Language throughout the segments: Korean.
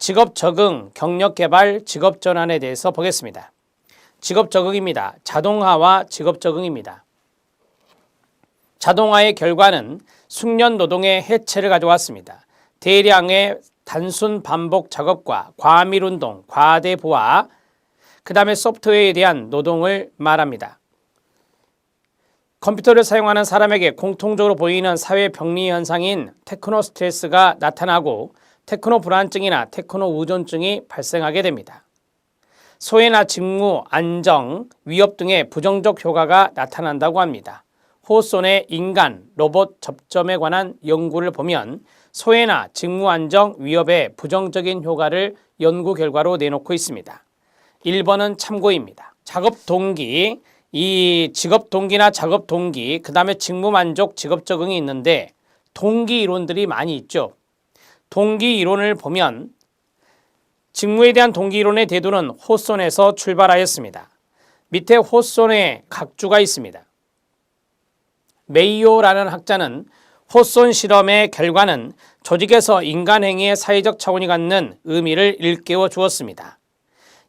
직업 적응, 경력 개발, 직업 전환에 대해서 보겠습니다. 직업 적응입니다. 자동화와 직업 적응입니다. 자동화의 결과는 숙련 노동의 해체를 가져왔습니다. 대량의 단순 반복 작업과 과밀 운동, 과대 보아, 그 다음에 소프트웨어에 대한 노동을 말합니다. 컴퓨터를 사용하는 사람에게 공통적으로 보이는 사회 병리 현상인 테크노 스트레스가 나타나고 테크노 불안증이나 테크노 의존증이 발생하게 됩니다. 소외나 직무, 안정, 위협 등의 부정적 효과가 나타난다고 합니다. 호손의 인간, 로봇 접점에 관한 연구를 보면 소외나 직무 안정, 위협의 부정적인 효과를 연구 결과로 내놓고 있습니다. 1번은 참고입니다. 작업 동기, 이 직업 동기나 작업 동기, 그 다음에 직무 만족, 직업 적응이 있는데 동기 이론들이 많이 있죠. 동기 이론을 보면 직무에 대한 동기 이론의 대두는 호손에서 출발하였습니다. 밑에 호손의 각주가 있습니다. 메이오라는 학자는 호손 실험의 결과는 조직에서 인간 행위의 사회적 차원이 갖는 의미를 일깨워 주었습니다.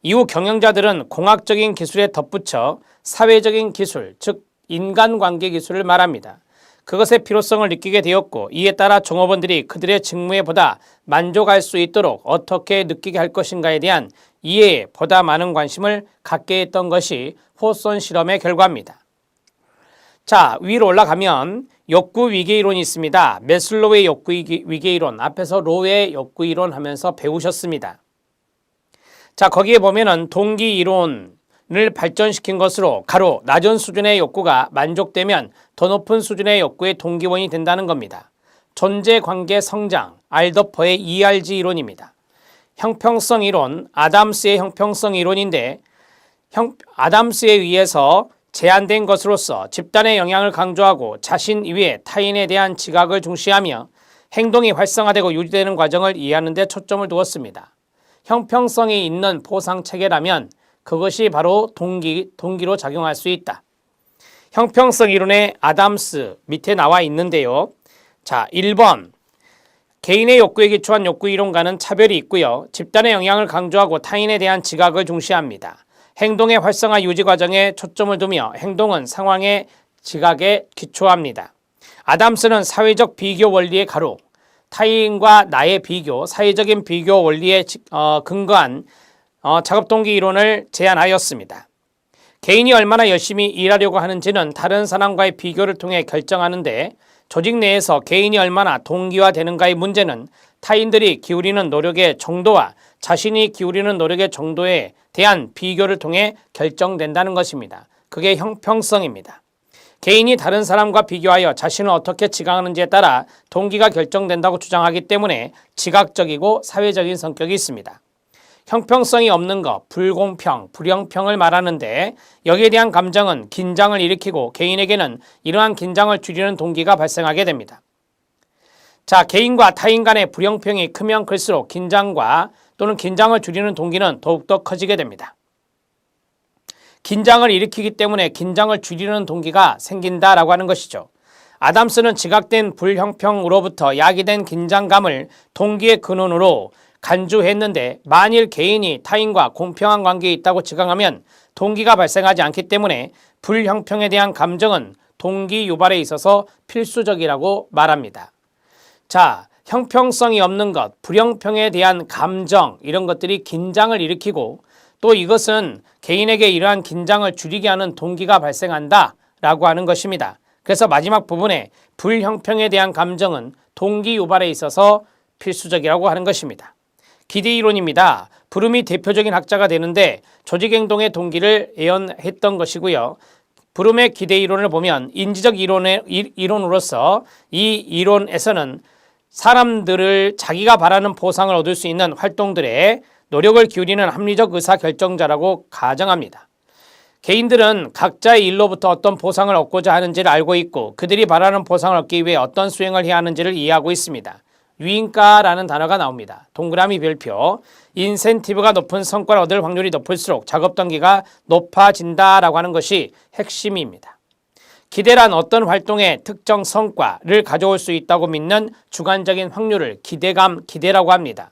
이후 경영자들은 공학적인 기술에 덧붙여 사회적인 기술, 즉 인간관계 기술을 말합니다. 그것의 필요성을 느끼게 되었고 이에 따라 종업원들이 그들의 직무에 보다 만족할 수 있도록 어떻게 느끼게 할 것인가에 대한 이해에 보다 많은 관심을 갖게 했던 것이 호손 실험의 결과입니다. 자, 위로 올라가면 욕구 위계 이론이 있습니다. 매슬로우의 욕구 위계 이론, 앞에서 로우의 욕구 이론 하면서 배우셨습니다. 자, 거기에 보면은 동기 이론을 발전시킨 것으로 가로 낮은 수준의 욕구가 만족되면 더 높은 수준의 욕구의 동기원이 된다는 겁니다. 존재관계 성장, 알더퍼의 ERG 이론입니다. 형평성 이론, 아담스의 형평성 이론인데 아담스에 의해서 제한된 것으로서 집단의 영향을 강조하고 자신 이외 타인에 대한 지각을 중시하며 행동이 활성화되고 유지되는 과정을 이해하는 데 초점을 두었습니다. 형평성이 있는 보상체계라면 그것이 바로 동기로 작용할 수 있다. 형평성 이론의 아담스 밑에 나와 있는데요. 자, 1번 개인의 욕구에 기초한 욕구 이론과는 차별이 있고요. 집단의 영향을 강조하고 타인에 대한 지각을 중시합니다. 행동의 활성화 유지 과정에 초점을 두며 행동은 상황의 지각에 기초합니다. 아담스는 사회적 비교 원리의 가로, 타인과 나의 비교, 사회적인 비교 원리에 근거한 작업동기 이론을 제안하였습니다. 개인이 얼마나 열심히 일하려고 하는지는 다른 사람과의 비교를 통해 결정하는데 조직 내에서 개인이 얼마나 동기화되는가의 문제는 타인들이 기울이는 노력의 정도와 자신이 기울이는 노력의 정도에 대한 비교를 통해 결정된다는 것입니다. 그게 형평성입니다. 개인이 다른 사람과 비교하여 자신을 어떻게 지각하는지에 따라 동기가 결정된다고 주장하기 때문에 지각적이고 사회적인 성격이 있습니다. 형평성이 없는 것, 불공평, 불형평을 말하는데 여기에 대한 감정은 긴장을 일으키고 개인에게는 이러한 긴장을 줄이는 동기가 발생하게 됩니다. 자, 개인과 타인 간의 불형평이 크면 클수록 긴장과 또는 긴장을 줄이는 동기는 더욱더 커지게 됩니다. 긴장을 일으키기 때문에 긴장을 줄이는 동기가 생긴다라고 하는 것이죠. 아담스는 지각된 불형평으로부터 야기된 긴장감을 동기의 근원으로 간주했는데 만일 개인이 타인과 공평한 관계에 있다고 지각하면 동기가 발생하지 않기 때문에 불형평에 대한 감정은 동기 유발에 있어서 필수적이라고 말합니다. 자, 형평성이 없는 것, 불형평에 대한 감정 이런 것들이 긴장을 일으키고 또 이것은 개인에게 이러한 긴장을 줄이게 하는 동기가 발생한다라고 하는 것입니다. 그래서 마지막 부분에 불형평에 대한 감정은 동기 유발에 있어서 필수적이라고 하는 것입니다. 기대 이론입니다. 브룸이 대표적인 학자가 되는데 조직행동의 동기를 예언했던 것이고요. 브룸의 기대 이론을 보면 인지적 이론으로서 이 이론에서는 사람들을 자기가 바라는 보상을 얻을 수 있는 활동들에 노력을 기울이는 합리적 의사결정자라고 가정합니다. 개인들은 각자의 일로부터 어떤 보상을 얻고자 하는지를 알고 있고 그들이 바라는 보상을 얻기 위해 어떤 수행을 해야 하는지를 이해하고 있습니다. 유인가라는 단어가 나옵니다. 동그라미 별표, 인센티브가 높은 성과를 얻을 확률이 높을수록 작업 동기가 높아진다라고 하는 것이 핵심입니다. 기대란 어떤 활동의 특정 성과를 가져올 수 있다고 믿는 주관적인 확률을 기대라고 합니다.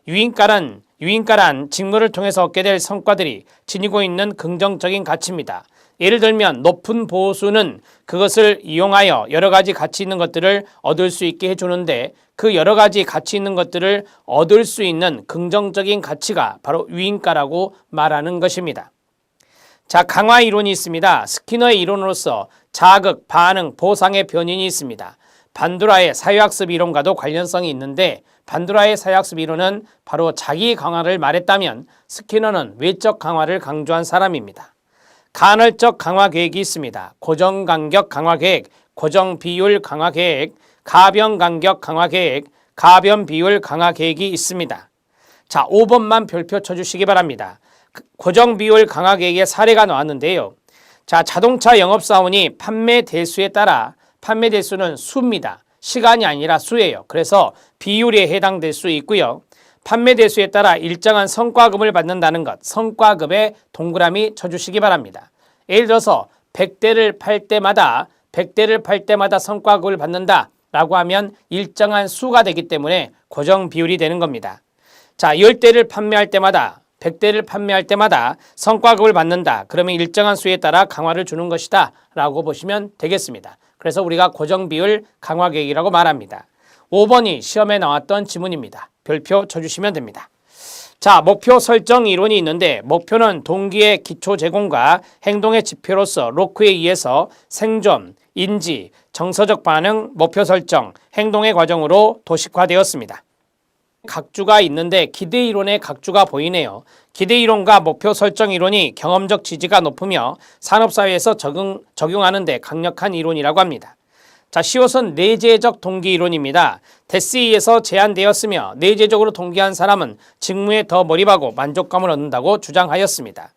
유인가란 직무를 통해서 얻게 될 성과들이 지니고 있는 긍정적인 가치입니다. 예를 들면 높은 보수는 그것을 이용하여 여러 가지 가치 있는 것들을 얻을 수 있게 해주는데 그 여러 가지 가치 있는 것들을 얻을 수 있는 긍정적인 가치가 바로 유인가라고 말하는 것입니다. 자, 강화 이론이 있습니다. 스키너의 이론으로서 자극, 반응, 보상의 변인이 있습니다. 반두라의 사회학습 이론과도 관련성이 있는데 반두라의 사회학습 이론은 바로 자기 강화를 말했다면 스키너는 외적 강화를 강조한 사람입니다. 간헐적 강화 계획이 있습니다. 고정간격 강화 계획, 고정비율 강화 계획, 가변간격 강화 계획, 가변비율 강화 계획이 있습니다. 자, 5번만 별표 쳐주시기 바랍니다. 고정비율 강화 계획의 사례가 나왔는데요. 자, 자동차 영업사원이 판매 대수에 따라 판매 대수는 수입니다. 시간이 아니라 수예요. 그래서 비율에 해당될 수 있고요. 판매 대수에 따라 일정한 성과급을 받는다는 것, 성과급에 동그라미 쳐주시기 바랍니다. 예를 들어서 100대를 팔 때마다 성과급을 받는다라고 하면 일정한 수가 되기 때문에 고정 비율이 되는 겁니다. 자, 10대를 판매할 때마다 100대를 판매할 때마다 성과급을 받는다. 그러면 일정한 수에 따라 강화를 주는 것이다 라고 보시면 되겠습니다. 그래서 우리가 고정비율 강화 계획이라고 말합니다. 5번이 시험에 나왔던 지문입니다. 별표 쳐주시면 됩니다. 자, 목표 설정 이론이 있는데 목표는 동기의 기초 제공과 행동의 지표로서 로크에 의해서 생존, 인지, 정서적 반응, 목표 설정, 행동의 과정으로 도식화되었습니다. 각주가 있는데 기대 이론의 각주가 보이네요. 기대 이론과 목표 설정 이론이 경험적 지지가 높으며 산업사회에서 적용하는 데 강력한 이론이라고 합니다. 자, 시옷은 내재적 동기 이론입니다. 데스이에서 제안되었으며 내재적으로 동기한 사람은 직무에 더 몰입하고 만족감을 얻는다고 주장하였습니다.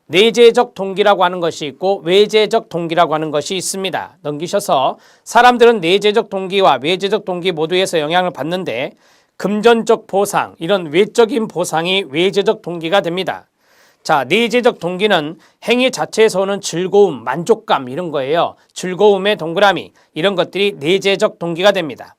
내재적 동기라고 하는 것이 있고 외재적 동기라고 하는 것이 있습니다. 넘기셔서 사람들은 내재적 동기와 외재적 동기 모두에서 영향을 받는데 금전적 보상, 이런 외적인 보상이 외재적 동기가 됩니다. 자, 내재적 동기는 행위 자체에서 오는 즐거움, 만족감 이런 거예요. 즐거움의 동그라미 이런 것들이 내재적 동기가 됩니다.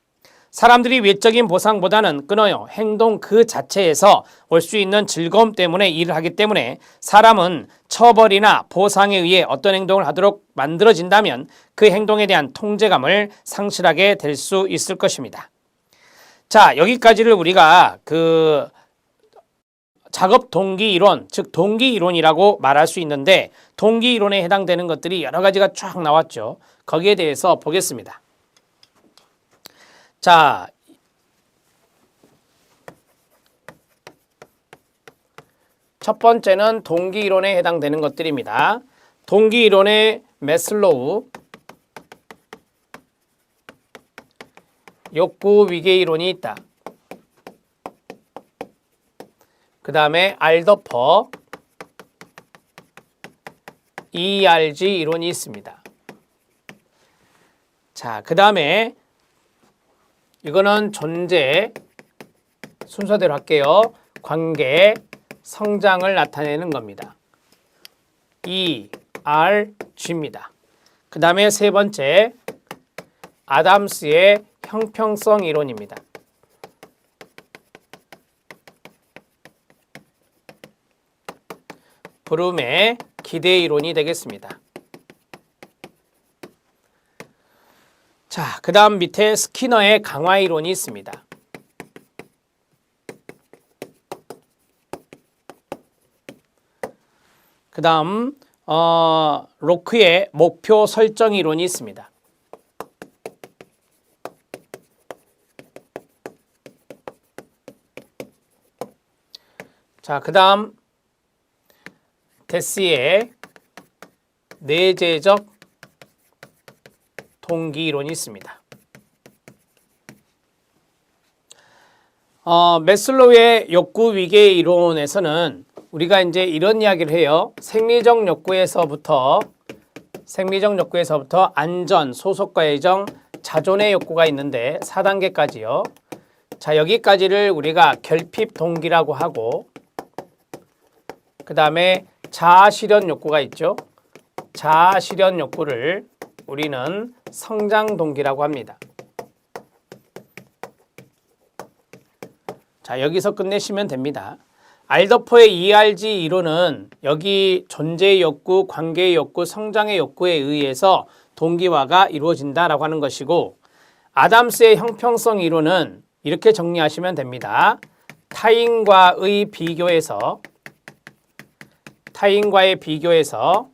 사람들이 외적인 보상보다는 끊어요. 행동 그 자체에서 올 수 있는 즐거움 때문에 일을 하기 때문에 사람은 처벌이나 보상에 의해 어떤 행동을 하도록 만들어진다면 그 행동에 대한 통제감을 상실하게 될 수 있을 것입니다. 자, 여기까지를 우리가 작업 동기 이론, 즉 동기 이론이라고 말할 수 있는데 동기 이론에 해당되는 것들이 여러 가지가 쫙 나왔죠. 거기에 대해서 보겠습니다. 자, 첫 번째는 동기 이론에 해당되는 것들입니다. 동기 이론의 매슬로우, 욕구 위계 이론이 있다. 그 다음에 알더퍼, ERG 이론이 있습니다. 자, 그 다음에 이거는 존재, 순서대로 할게요. 관계, 성장을 나타내는 겁니다. ERG입니다. 그 다음에 세 번째, 아담스의 형평성 이론입니다. 브룸의 기대 이론이 되겠습니다. 자, 그 다음 밑에 스키너의 강화 이론이 있습니다. 그 다음 로크의 목표 설정 이론이 있습니다. 자, 그 다음 데스의 내재적 동기 이론이 있습니다. 매슬로우의 욕구 위계 이론에서는 우리가 이제 이런 이야기를 해요. 생리적 욕구에서부터 안전, 소속과 애정, 자존의 욕구가 있는데 4단계까지요. 자, 여기까지를 우리가 결핍 동기라고 하고 그 다음에 자아실현 욕구가 있죠. 자아실현 욕구를 우리는 성장 동기라고 합니다. 자, 자, 여기서 끝내시면 됩니다. 알더포의 ERG 이론은 여기 존재의 욕구, 관계의 욕구, 성장의 욕구에 의해서 동기화가 이루어진다라고 하는 것이고, 아담스의 형평성 이론은 이렇게 정리하시면 됩니다. 타인과의 비교에서 타인과의 비교에서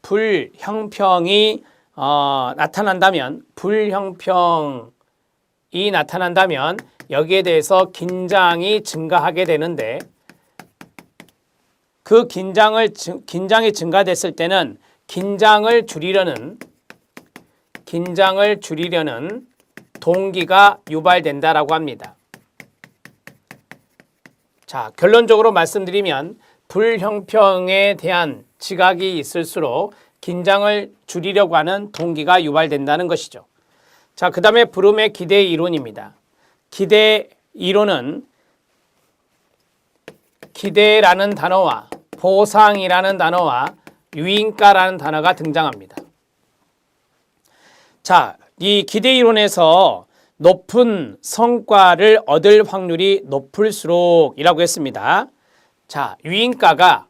불형평이 나타난다면, 불형평이 나타난다면 여기에 대해서 긴장이 증가하게 되는데, 그 긴장이 증가됐을 때는 긴장을 줄이려는 동기가 유발된다라고 합니다. 자, 결론적으로 말씀드리면 불형평에 대한 지각이 있을수록 긴장을 줄이려고 하는 동기가 유발된다는 것이죠. 자, 그 다음에 브룸의 기대 이론입니다. 기대 이론은 기대라는 단어와 보상이라는 단어와 유인가라는 단어가 등장합니다. 자, 이 기대 이론에서 높은 성과를 얻을 확률이 높을수록 이라고 했습니다. 자, 유인가가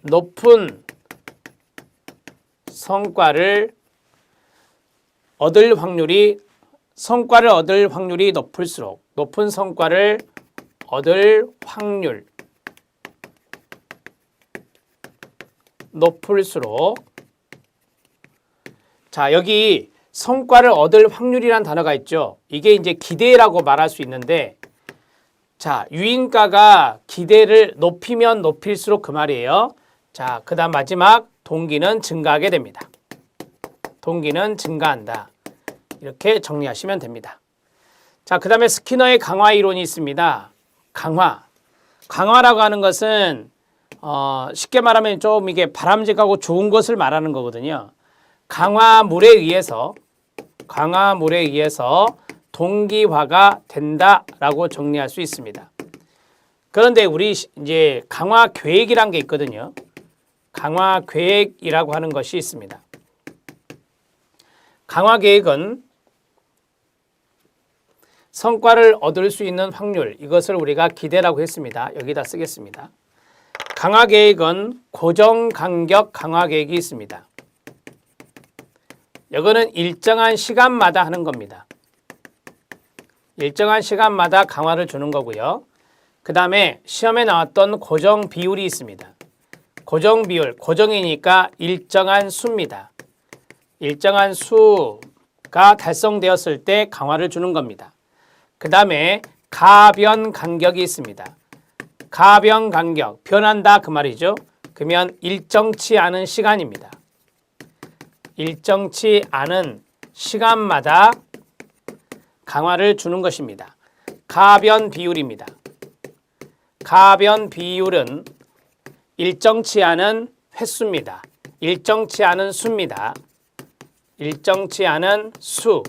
높은 성과를 얻을 확률이 높을수록, 높은 성과를 얻을 확률 높을수록, 자, 여기 성과를 얻을 확률이란 단어가 있죠. 이게 이제 기대라고 말할 수 있는데, 자, 유인가가 기대를 높이면 높일수록 그 말이에요. 자, 그 다음 마지막 동기는 증가하게 됩니다. 동기는 증가한다. 이렇게 정리하시면 됩니다. 자, 그 다음에 스키너의 강화 이론이 있습니다. 강화라고 하는 것은 쉽게 말하면 좀 이게 바람직하고 좋은 것을 말하는 거거든요. 강화물에 의해서 동기화가 된다라고 정리할 수 있습니다. 그런데 우리 이제 강화 계획이란 게 있거든요. 강화 계획이라고 하는 것이 있습니다. 강화 계획은 성과를 얻을 수 있는 확률, 이것을 우리가 기대라고 했습니다. 여기다 쓰겠습니다. 강화 계획은 고정 간격 강화 계획이 있습니다. 이거는 일정한 시간마다 하는 겁니다. 일정한 시간마다 강화를 주는 거고요. 그 다음에 시험에 나왔던 고정 비율이 있습니다. 고정 비율, 고정이니까 일정한 수입니다. 일정한 수가 달성되었을 때 강화를 주는 겁니다. 그 다음에 가변 간격이 있습니다. 가변 간격, 변한다 그 말이죠. 그러면 일정치 않은 시간입니다. 일정치 않은 시간마다 강화를 주는 것입니다. 가변 비율입니다. 가변 비율은 일정치 않은 횟수입니다. 일정치 않은 수입니다. 일정치 않은 수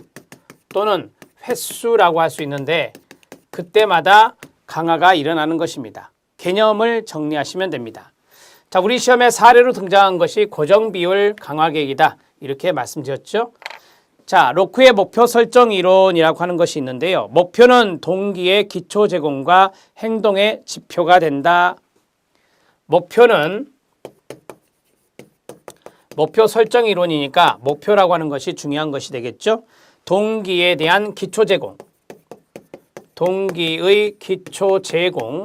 또는 횟수라고 할 수 있는데, 그때마다 강화가 일어나는 것입니다. 개념을 정리하시면 됩니다. 자, 우리 시험에 사례로 등장한 것이 고정 비율 강화 계획이다. 이렇게 말씀드렸죠. 자, 로크의 목표 설정 이론이라고 하는 것이 있는데요. 목표는 동기의 기초 제공과 행동의 지표가 된다. 목표는 목표 설정 이론이니까 목표라고 하는 것이 중요한 것이 되겠죠. 동기에 대한 기초 제공, 동기의 기초 제공,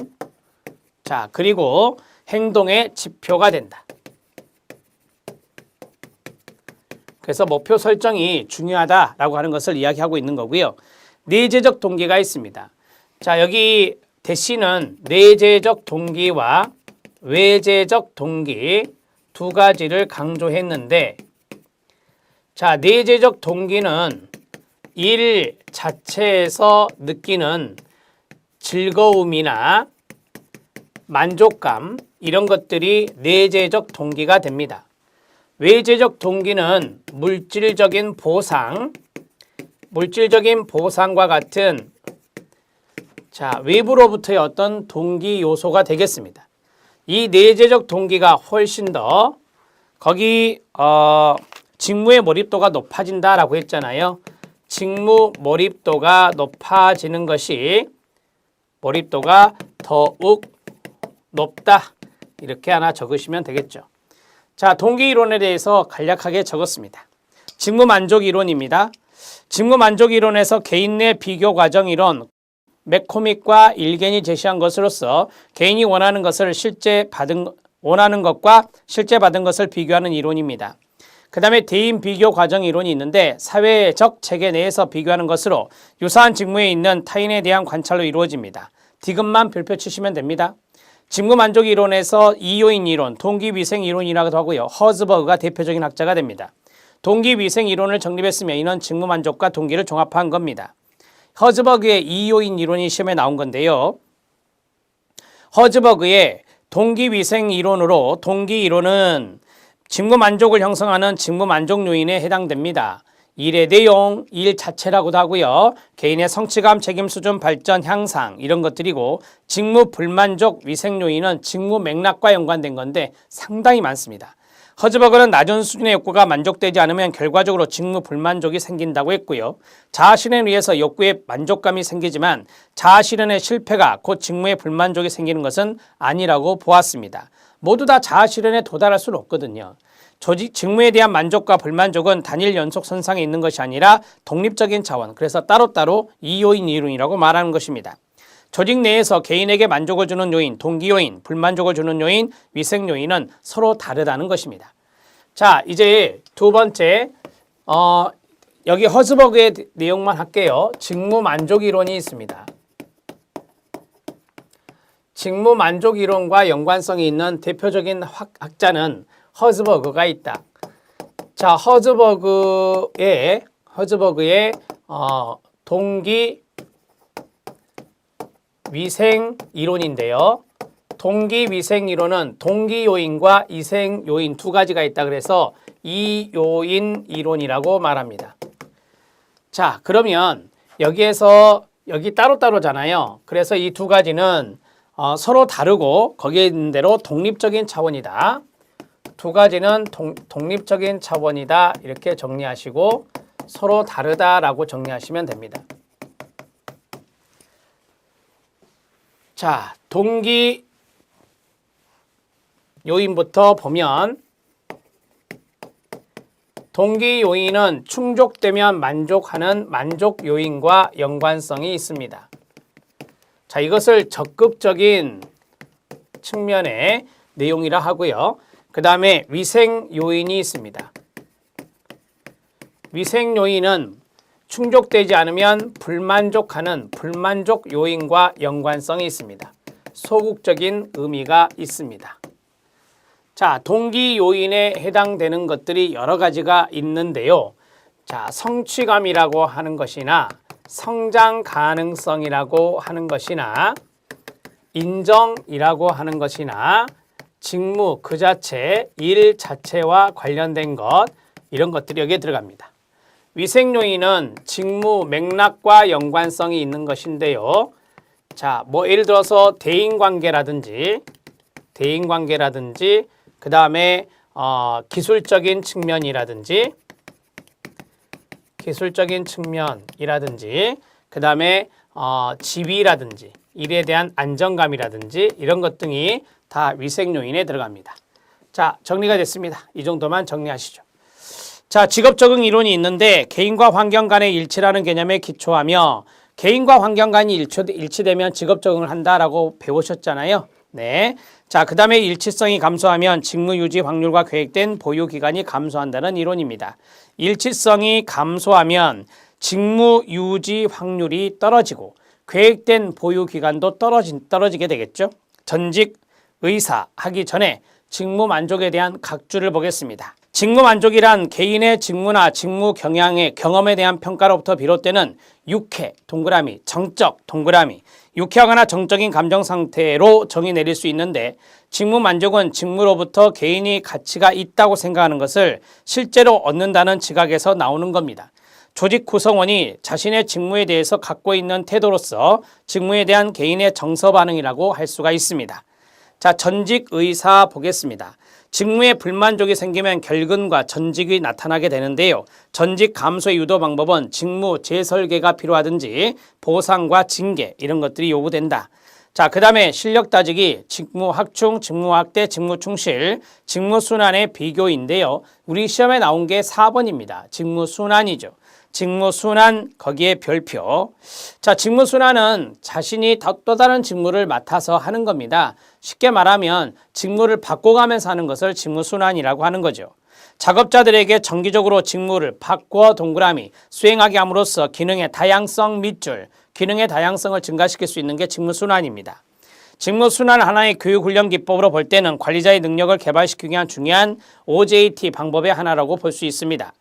자, 그리고 행동의 지표가 된다. 그래서 목표 설정이 중요하다라고 하는 것을 이야기하고 있는 거고요. 내재적 동기가 있습니다. 자, 여기 대시는 내재적 동기와 외재적 동기 두 가지를 강조했는데, 자, 내재적 동기는 일 자체에서 느끼는 즐거움이나 만족감, 이런 것들이 내재적 동기가 됩니다. 외재적 동기는 물질적인 보상과 같은, 자, 외부로부터의 어떤 동기 요소가 되겠습니다. 이 내재적 동기가 훨씬 더 거기 직무의 몰입도가 높아진다라고 했잖아요. 직무 몰입도가 높아지는 것이 몰입도가 더욱 높다. 이렇게 하나 적으시면 되겠죠. 자, 동기 이론에 대해서 간략하게 적었습니다. 직무 만족 이론입니다. 직무 만족 이론에서 개인 내 비교 과정 이론, 맥코믹과 일겐이 제시한 것으로서 개인이 원하는 것과 실제 받은 것을 비교하는 이론입니다. 그 다음에 대인 비교 과정 이론이 있는데 사회적 체계 내에서 비교하는 것으로 유사한 직무에 있는 타인에 대한 관찰로 이루어집니다. 디귿만 별표 치시면 됩니다. 직무 만족 이론에서 이요인 이론, 동기위생 이론이라고도 하고요. 허즈버그가 대표적인 학자가 됩니다. 동기위생 이론을 정립했으며 이는 직무 만족과 동기를 종합한 겁니다. 허즈버그의 이요인 이론이 시험에 나온 건데요. 허즈버그의 동기위생 이론으로 동기 이론은 직무 만족을 형성하는 직무 만족 요인에 해당됩니다. 일의 내용, 일 자체라고도 하고요. 개인의 성취감, 책임 수준, 발전, 향상 이런 것들이고 직무 불만족 위생 요인은 직무 맥락과 연관된 건데 상당히 많습니다. 허즈버그는 낮은 수준의 욕구가 만족되지 않으면 결과적으로 직무 불만족이 생긴다고 했고요. 자아실현에 의해서 욕구의 만족감이 생기지만 자아실현의 실패가 곧 직무의 불만족이 생기는 것은 아니라고 보았습니다. 모두 다 자아실현에 도달할 수는 없거든요. 조직 직무에 대한 만족과 불만족은 단일 연속선상에 있는 것이 아니라 독립적인 차원, 그래서 따로따로 이요인 이론이라고 말하는 것입니다. 조직 내에서 개인에게 만족을 주는 요인, 동기 요인, 불만족을 주는 요인, 위생 요인은 서로 다르다는 것입니다. 자, 이제 두 번째 여기 허즈버그의 내용만 할게요. 직무 만족 이론이 있습니다. 직무 만족 이론과 연관성이 있는 대표적인 학자는 허즈버그가 있다. 자, 허즈버그의 동기 위생 이론인데요. 동기 위생 이론은 동기 요인과 위생 요인 두 가지가 있다 그래서 이요인 이론이라고 말합니다. 자, 그러면 여기 따로따로잖아요. 그래서 이 두 가지는 서로 다르고 거기에 있는 대로 독립적인 차원이다. 두 가지는 독립적인 차원이다. 이렇게 정리하시고 서로 다르다라고 정리하시면 됩니다. 자, 동기 요인부터 보면 동기 요인은 충족되면 만족하는 만족 요인과 연관성이 있습니다. 자, 이것을 적극적인 측면의 내용이라 하고요. 그 다음에 위생 요인이 있습니다. 위생 요인은 충족되지 않으면 불만족하는 불만족 요인과 연관성이 있습니다. 소극적인 의미가 있습니다. 자, 동기 요인에 해당되는 것들이 여러 가지가 있는데요. 자, 성취감이라고 하는 것이나 성장 가능성이라고 하는 것이나 인정이라고 하는 것이나 직무 그 자체, 일 자체와 관련된 것 이런 것들이 여기에 들어갑니다. 위생 요인은 직무 맥락과 연관성이 있는 것인데요. 자, 뭐 예를 들어서 대인관계라든지 그 다음에 기술적인 측면이라든지 그 다음에 지위라든지 일에 대한 안정감이라든지 이런 것 등이 다 위생 요인에 들어갑니다. 자, 정리가 됐습니다. 이 정도만 정리하시죠. 자, 직업 적응 이론이 있는데 개인과 환경 간의 일치라는 개념에 기초하며 개인과 환경 간이 일치되면 직업 적응을 한다라고 배우셨잖아요. 네. 자, 그 다음에 일치성이 감소하면 직무 유지 확률과 계획된 보유 기간이 감소한다는 이론입니다. 일치성이 감소하면 직무 유지 확률이 떨어지고 계획된 보유 기간도 떨어지게 되겠죠. 전직 의사 하기 전에 직무 만족에 대한 각주를 보겠습니다. 직무 만족이란 개인의 직무나 직무 경향의 경험에 대한 평가로부터 비롯되는 유쾌, 동그라미, 정적, 동그라미, 유쾌하거나 정적인 감정 상태로 정의 내릴 수 있는데 직무 만족은 직무로부터 개인이 가치가 있다고 생각하는 것을 실제로 얻는다는 지각에서 나오는 겁니다. 조직 구성원이 자신의 직무에 대해서 갖고 있는 태도로서 직무에 대한 개인의 정서 반응이라고 할 수가 있습니다. 자, 전직 의사 보겠습니다. 직무에 불만족이 생기면 결근과 전직이 나타나게 되는데요. 전직 감소의 유도 방법은 직무 재설계가 필요하든지 보상과 징계 이런 것들이 요구된다. 자, 그 다음에 실력 따지기, 직무 확충, 직무 확대, 직무 충실, 직무 순환의 비교인데요. 우리 시험에 나온 게 4번입니다. 직무 순환이죠. 직무 순환 거기에 별표. 자, 직무 순환은 자신이 또 다른 직무를 맡아서 하는 겁니다. 쉽게 말하면 직무를 바꿔가면서 하는 것을 직무 순환이라고 하는 거죠. 작업자들에게 정기적으로 직무를 바꿔 동그라미 수행하게 함으로써 기능의 다양성 밑줄, 기능의 다양성을 증가시킬 수 있는 게 직무 순환입니다. 직무 순환 하나의 교육 훈련 기법으로 볼 때는 관리자의 능력을 개발시키기 위한 중요한 OJT 방법의 하나라고 볼 수 있습니다.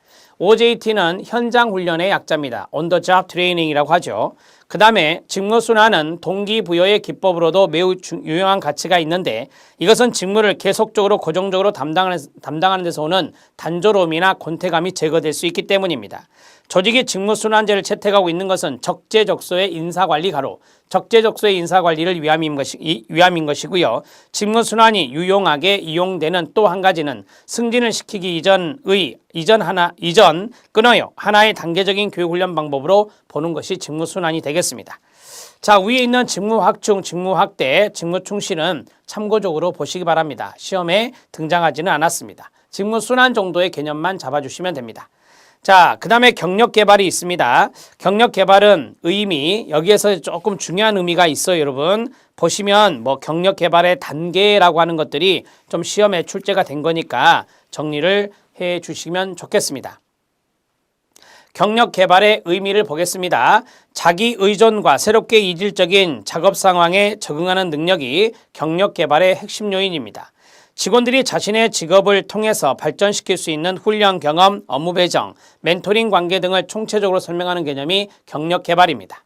OJT는 현장 훈련의 약자입니다. On the job training이라고 하죠. 그 다음에 직무순환은 동기부여의 기법으로도 매우 유용한 가치가 있는데 이것은 직무를 계속적으로 고정적으로 담당하는 데서 오는 단조로움이나 권태감이 제거될 수 있기 때문입니다. 조직이 직무순환제를 채택하고 있는 것은 적재적소의 인사관리 가로, 적재적소의 인사관리를 위함인 것이고요. 직무순환이 유용하게 이용되는 또 한 가지는 승진을 시키기 이전 끊어요. 하나의 단계적인 교육훈련 방법으로 보는 것이 직무순환이 되겠습니다. 자, 위에 있는 직무 확충, 직무 확대, 직무 충실은 참고적으로 보시기 바랍니다. 시험에 등장하지는 않았습니다. 직무순환 정도의 개념만 잡아주시면 됩니다. 자, 그 다음에 경력 개발이 있습니다. 경력 개발은 의미, 여기에서 조금 중요한 의미가 있어요, 여러분. 보시면 뭐 경력 개발의 단계라고 하는 것들이 좀 시험에 출제가 된 거니까 정리를 해 주시면 좋겠습니다. 경력 개발의 의미를 보겠습니다. 자기 의존과 새롭게 이질적인 작업 상황에 적응하는 능력이 경력 개발의 핵심 요인입니다. 직원들이 자신의 직업을 통해서 발전시킬 수 있는 훈련 경험, 업무 배정, 멘토링 관계 등을 총체적으로 설명하는 개념이 경력 개발입니다.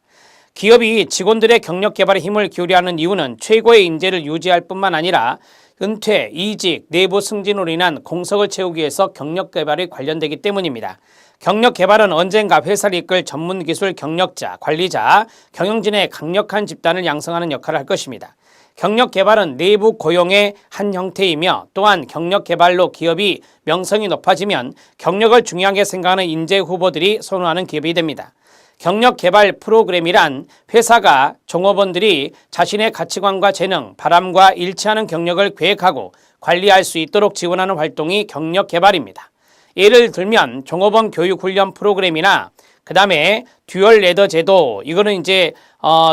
기업이 직원들의 경력 개발에 힘을 기울여 하는 이유는 최고의 인재를 유지할 뿐만 아니라 은퇴, 이직, 내부 승진으로 인한 공석을 채우기 위해서 경력 개발이 관련되기 때문입니다. 경력 개발은 언젠가 회사를 이끌 전문 기술 경력자, 관리자, 경영진의 강력한 집단을 양성하는 역할을 할 것입니다. 경력 개발은 내부 고용의 한 형태이며 또한 경력 개발로 기업이 명성이 높아지면 경력을 중요하게 생각하는 인재 후보들이 선호하는 기업이 됩니다. 경력 개발 프로그램이란 회사가 종업원들이 자신의 가치관과 재능, 바람과 일치하는 경력을 계획하고 관리할 수 있도록 지원하는 활동이 경력 개발입니다. 예를 들면 종업원 교육 훈련 프로그램이나 그 다음에 듀얼 레더 제도, 이거는 이제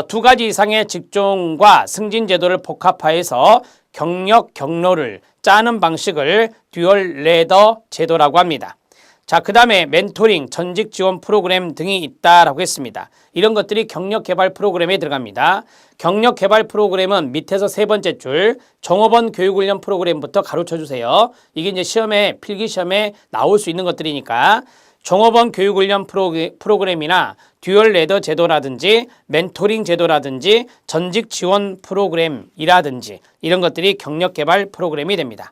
두 가지 이상의 직종과 승진 제도를 복합화해서 경로를 짜는 방식을 듀얼 레더 제도라고 합니다. 자, 그 다음에 멘토링, 전직 지원 프로그램 등이 있다라고 했습니다. 이런 것들이 경력 개발 프로그램에 들어갑니다. 경력 개발 프로그램은 밑에서 세 번째 줄 종업원 교육훈련 프로그램부터 가르쳐 주세요. 이게 이제 시험에 필기 시험에 나올 수 있는 것들이니까 종업원 교육훈련 프로그램이나 듀얼 레더 제도라든지 멘토링 제도라든지 전직 지원 프로그램이라든지 이런 것들이 경력 개발 프로그램이 됩니다.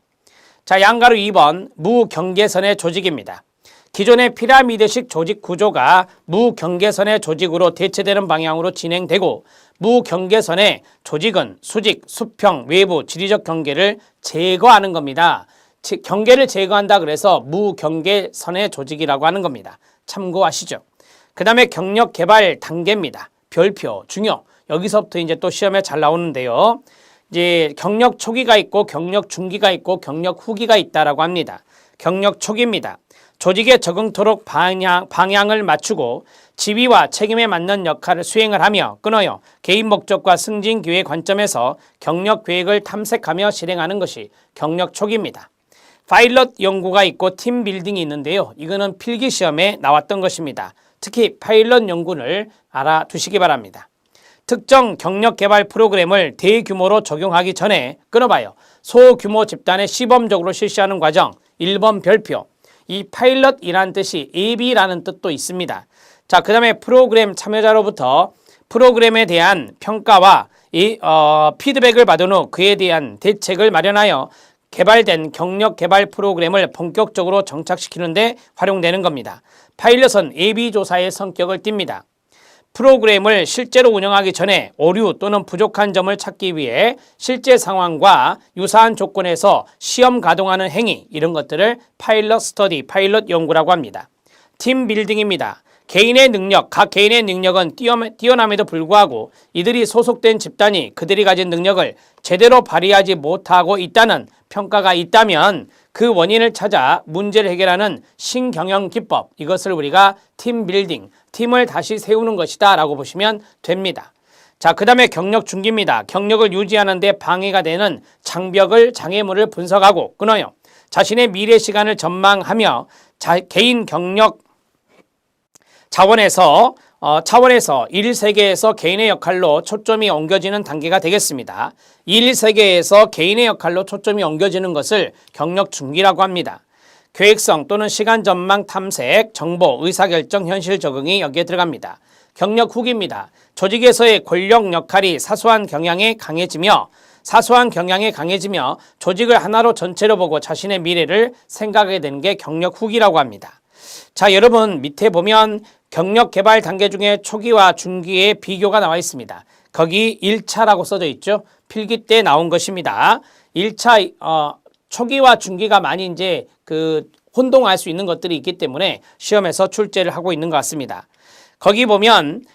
자, 양가로 2번 무경계선의 조직입니다. 기존의 피라미드식 조직 구조가 무경계선의 조직으로 대체되는 방향으로 진행되고 무경계선의 조직은 수직, 수평, 외부, 지리적 경계를 제거하는 겁니다. 경계를 제거한다 그래서 무경계선의 조직이라고 하는 겁니다. 참고하시죠. 그 다음에 경력 개발 단계입니다. 별표, 중요. 여기서부터 이제 또 시험에 잘 나오는데요. 이제 경력 초기가 있고 경력 중기가 있고 경력 후기가 있다라고 합니다. 경력 초기입니다. 조직에 적응토록 방향을 맞추고 지위와 책임에 맞는 역할을 수행을 하며 끊어요. 개인 목적과 승진 기회 관점에서 경력 계획을 탐색하며 실행하는 것이 경력 초기입니다. 파일럿 연구가 있고 팀 빌딩이 있는데요. 이거는 필기시험에 나왔던 것입니다. 특히 파일럿 연구를 알아두시기 바랍니다. 특정 경력 개발 프로그램을 대규모로 적용하기 전에 끊어봐요. 소규모 집단에 시범적으로 실시하는 과정 1번 별표. 이 파일럿이라는 뜻이 AB라는 뜻도 있습니다. 자, 그 다음에 프로그램 참여자로부터 프로그램에 대한 평가와 피드백을 받은 후 그에 대한 대책을 마련하여 개발된 경력 개발 프로그램을 본격적으로 정착시키는 데 활용되는 겁니다. 파일럿은 AB 조사의 성격을 띱니다. 프로그램을 실제로 운영하기 전에 오류 또는 부족한 점을 찾기 위해 실제 상황과 유사한 조건에서 시험 가동하는 행위, 이런 것들을 파일럿 스터디, 파일럿 연구라고 합니다. 팀 빌딩입니다. 개인의 능력, 각 개인의 능력은 뛰어남에도 불구하고 이들이 소속된 집단이 그들이 가진 능력을 제대로 발휘하지 못하고 있다는 평가가 있다면 그 원인을 찾아 문제를 해결하는 신경영 기법, 이것을 우리가 팀 빌딩, 팀을 다시 세우는 것이다 라고 보시면 됩니다. 자, 그 다음에 경력 중기입니다. 경력을 유지하는 데 방해가 되는 장벽을, 장애물을 분석하고 끊어요. 자신의 미래 시간을 전망하며 개인 경력 차원에서 일 세계에서 개인의 역할로 초점이 옮겨지는 단계가 되겠습니다. 일 세계에서 개인의 역할로 초점이 옮겨지는 것을 경력 중기라고 합니다. 계획성 또는 시간 전망 탐색, 정보, 의사결정, 현실 적응이 여기에 들어갑니다. 경력 후기입니다. 조직에서의 권력 역할이 사소한 경향에 강해지며 조직을 하나로 전체로 보고 자신의 미래를 생각하게 되는 게 경력 후기라고 합니다. 자, 여러분 밑에 보면 경력 개발 단계 중에 초기와 중기의 비교가 나와 있습니다. 거기 1차라고 써져 있죠. 필기 때 나온 것입니다. 1차 초기와 중기가 많이 이제 혼동할 수 있는 것들이 있기 때문에 시험에서 출제를 하고 있는 것 같습니다. 거기 보면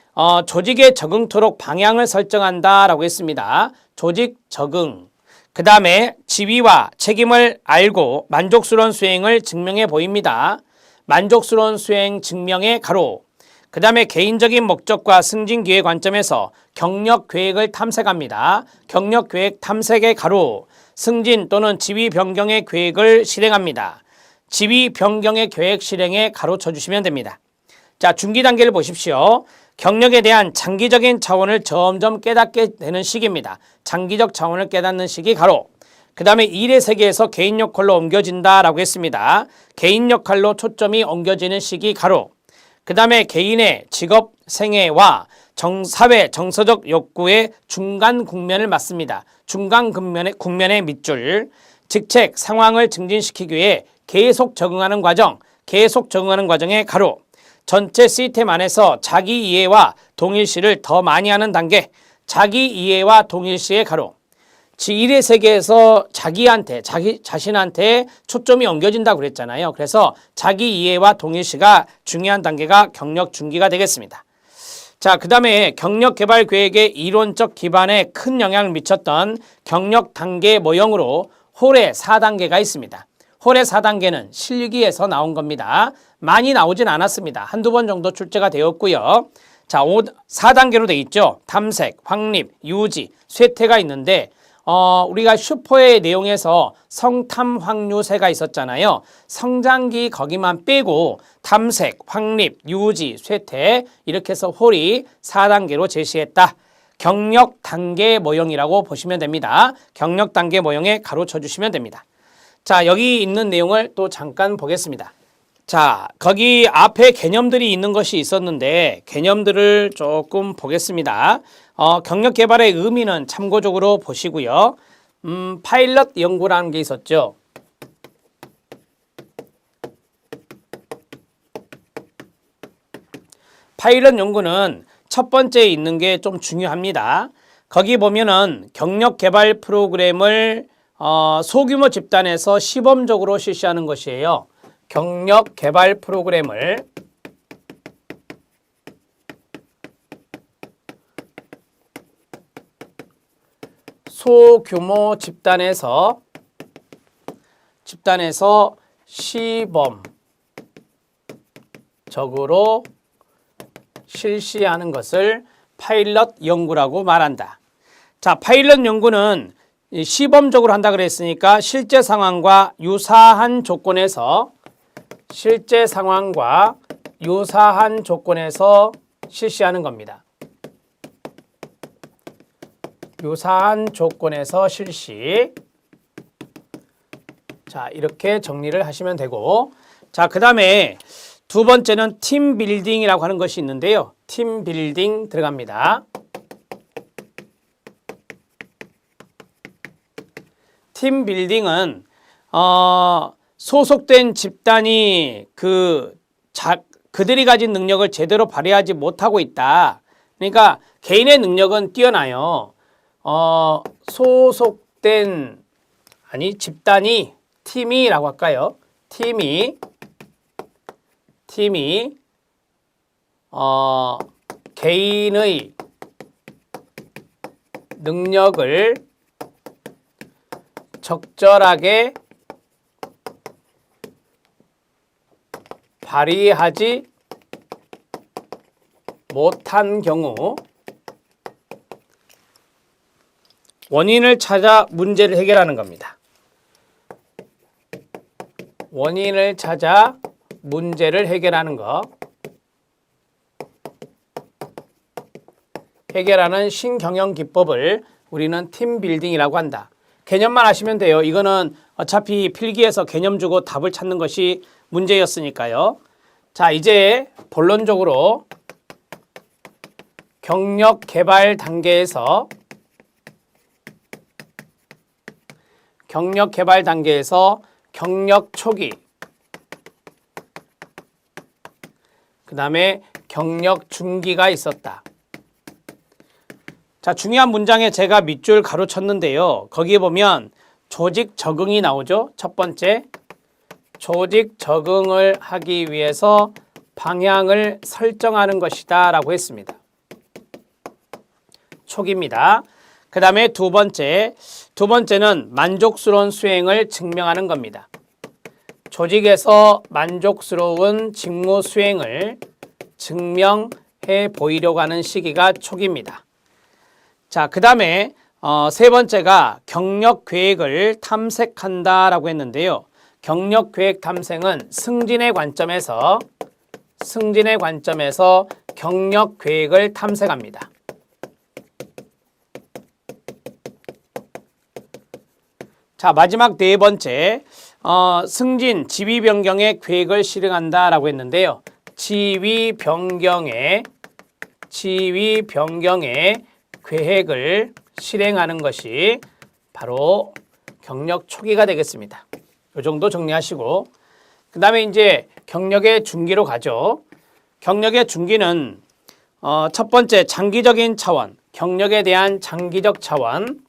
조직에 적응토록 방향을 설정한다라고 했습니다. 조직 적응. 그 다음에 지위와 책임을 알고 만족스러운 수행을 증명해 보입니다. 만족스러운 수행 증명의 가로. 그 다음에 개인적인 목적과 승진 기회 관점에서 경력 계획을 탐색합니다. 경력 계획 탐색의 가로. 승진 또는 지위 변경의 계획을 실행합니다. 지위 변경의 계획 실행에 가로 쳐주시면 됩니다. 자, 중기 단계를 보십시오. 경력에 대한 장기적인 차원을 점점 깨닫게 되는 시기입니다. 장기적 차원을 깨닫는 시기 가로. 그 다음에 일의 세계에서 개인 역할로 옮겨진다라고 했습니다. 개인 역할로 초점이 옮겨지는 시기 가로. 그 다음에 개인의 직업 생애와 사회 정서적 욕구의 중간 국면을 맞습니다. 중간 국면의 밑줄. 직책 상황을 증진시키기 위해 계속 적응하는 과정의 가로. 전체 시스템 안에서 자기 이해와 동일시를 더 많이 하는 단계. 자기 이해와 동일시의 가로. 일의 세계에서 자신한테 초점이 옮겨진다고 그랬잖아요. 그래서 자기 이해와 동일시가 중요한 단계가 경력 중기가 되겠습니다. 자, 그 다음에 경력 개발 계획의 이론적 기반에 큰 영향을 미쳤던 경력 단계 모형으로 홀의 4단계가 있습니다. 홀의 4단계는 실기에서 나온 겁니다. 많이 나오진 않았습니다. 한두 번 정도 출제가 되었고요. 자, 4단계로 되어 있죠. 탐색, 확립, 유지, 쇠퇴가 있는데 우리가 슈퍼의 내용에서 성탐 확류세가 있었잖아요. 성장기 거기만 빼고 탐색, 확립, 유지, 쇠퇴 이렇게 해서 홀이 4단계로 제시했다. 경력 단계 모형이라고 보시면 됩니다. 경력 단계 모형에 가로 쳐주시면 됩니다. 자, 여기 있는 내용을 또 잠깐 보겠습니다. 자, 거기 앞에 개념들이 있는 것이 있었는데 개념들을 조금 보겠습니다. 경력 개발의 의미는 참고적으로 보시고요. 파일럿 연구라는 게 있었죠. 파일럿 연구는 첫 번째에 있는 게 좀 중요합니다. 거기 보면은 경력 개발 프로그램을 소규모 집단에서 시범적으로 실시하는 것이에요. 경력 개발 프로그램을 소규모 집단에서 시범적으로 실시하는 것을 파일럿 연구라고 말한다. 자, 파일럿 연구는 시범적으로 한다 그랬으니까 실제 상황과 유사한 조건에서 실시하는 겁니다. 유사한 조건에서 실시. 자, 이렇게 정리를 하시면 되고, 자, 그 다음에 두 번째는 팀 빌딩이라고 하는 것이 있는데요. 팀 빌딩 들어갑니다. 팀 빌딩은 소속된 집단이 그들이 가진 능력을 제대로 발휘하지 못하고 있다. 그러니까 개인의 능력은 뛰어나요. 소속된 집단이 팀이라고 할까요? 팀이 개인의 능력을 적절하게 발휘하지 못한 경우 원인을 찾아 문제를 해결하는 겁니다. 원인을 찾아 문제를 해결하는 거. 해결하는 신경영 기법을 우리는 팀빌딩이라고 한다. 개념만 아시면 돼요. 이거는 어차피 필기에서 개념 주고 답을 찾는 것이 문제였으니까요. 자, 이제 본론적으로 경력 개발 단계에서 경력 초기, 그 다음에 경력 중기가 있었다. 자, 중요한 문장에 제가 밑줄 가로쳤는데요. 거기에 보면 조직 적응이 나오죠. 첫 번째, 조직 적응을 하기 위해서 방향을 설정하는 것이다 라고 했습니다. 초기입니다. 그 다음에 두 번째는 만족스러운 수행을 증명하는 겁니다. 조직에서 만족스러운 직무 수행을 증명해 보이려고 하는 시기가 초기입니다. 자, 그 다음에 세 번째가 경력 계획을 탐색한다라고 했는데요. 경력 계획 탐색은 승진의 관점에서 경력 계획을 탐색합니다. 자, 마지막 네 번째, 승진, 지위 변경의 계획을 실행한다라고 했는데요. 지위 변경의 계획을 실행하는 것이 바로 경력 초기가 되겠습니다. 이 정도 정리하시고, 그 다음에 이제 경력의 중기로 가죠. 경력의 중기는 첫 번째 장기적인 차원, 경력에 대한 장기적 차원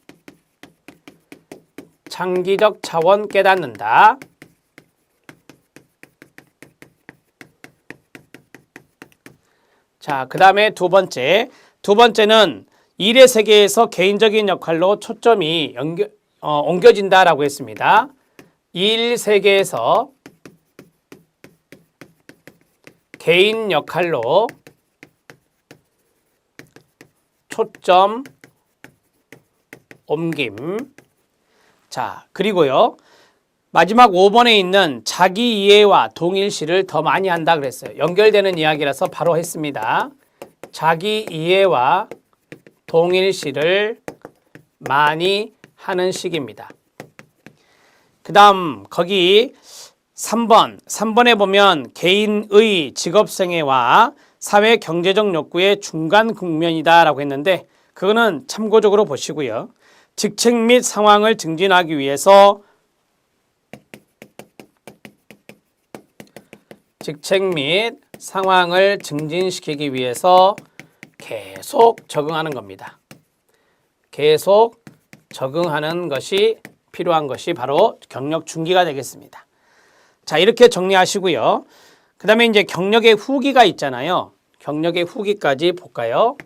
깨닫는다. 자, 그 다음에 두 번째는 일의 세계에서 개인적인 역할로 초점이 옮겨진다라고 했습니다. 일 세계에서 개인 역할로 초점 옮김. 자, 그리고요. 마지막 5번에 있는 자기 이해와 동일시를 더 많이 한다 그랬어요. 연결되는 이야기라서 바로 했습니다. 자기 이해와 동일시를 많이 하는 시기입니다. 그 다음 거기 3번에 보면 개인의 직업생애와 사회 경제적 욕구의 중간 국면이다 라고 했는데 그거는 참고적으로 보시고요. 직책 및 상황을 증진하기 위해서 증진시키기 위해서 계속 적응하는 겁니다. 계속 적응하는 것이 필요한 것이 바로 경력 중기가 되겠습니다. 자, 이렇게 정리하시고요. 그 다음에 이제 경력의 후기가 있잖아요. 경력의 후기까지 볼까요?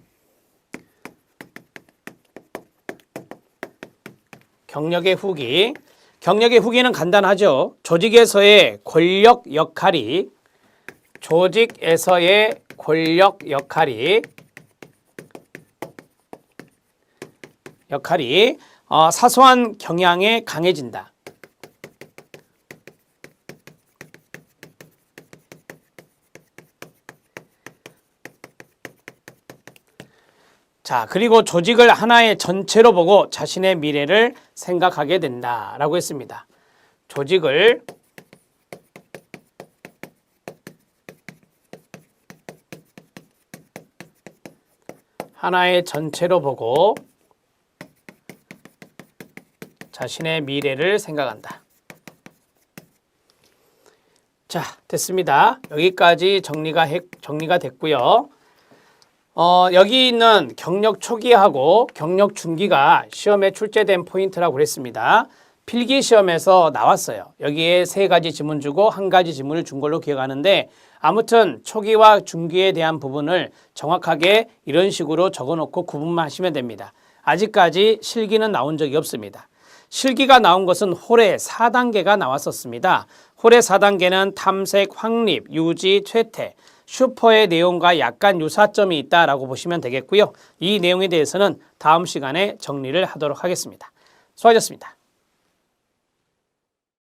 경력의 후기는 간단하죠. 조직에서의 권력 역할이 사소한 경향에 강해진다. 자, 그리고 조직을 하나의 전체로 보고 자신의 미래를 생각하게 된다라고 했습니다. 조직을 하나의 전체로 보고 자신의 미래를 생각한다. 자, 됐습니다. 여기까지 정리가 됐고요. 여기 있는 경력 초기하고 경력 중기가 시험에 출제된 포인트라고 그랬습니다. 필기 시험에서 나왔어요. 여기에 세 가지 지문 주고 한 가지 지문을 준 걸로 기억하는데 아무튼 초기와 중기에 대한 부분을 정확하게 이런 식으로 적어놓고 구분만 하시면 됩니다. 아직까지 실기는 나온 적이 없습니다. 실기가 나온 것은 홀의 4단계가 나왔었습니다. 홀의 4단계는 탐색, 확립, 유지, 퇴퇴, 슈퍼의 내용과 약간 유사점이 있다라고 보시면 되겠고요. 이 내용에 대해서는 다음 시간에 정리를 하도록 하겠습니다. 수고하셨습니다.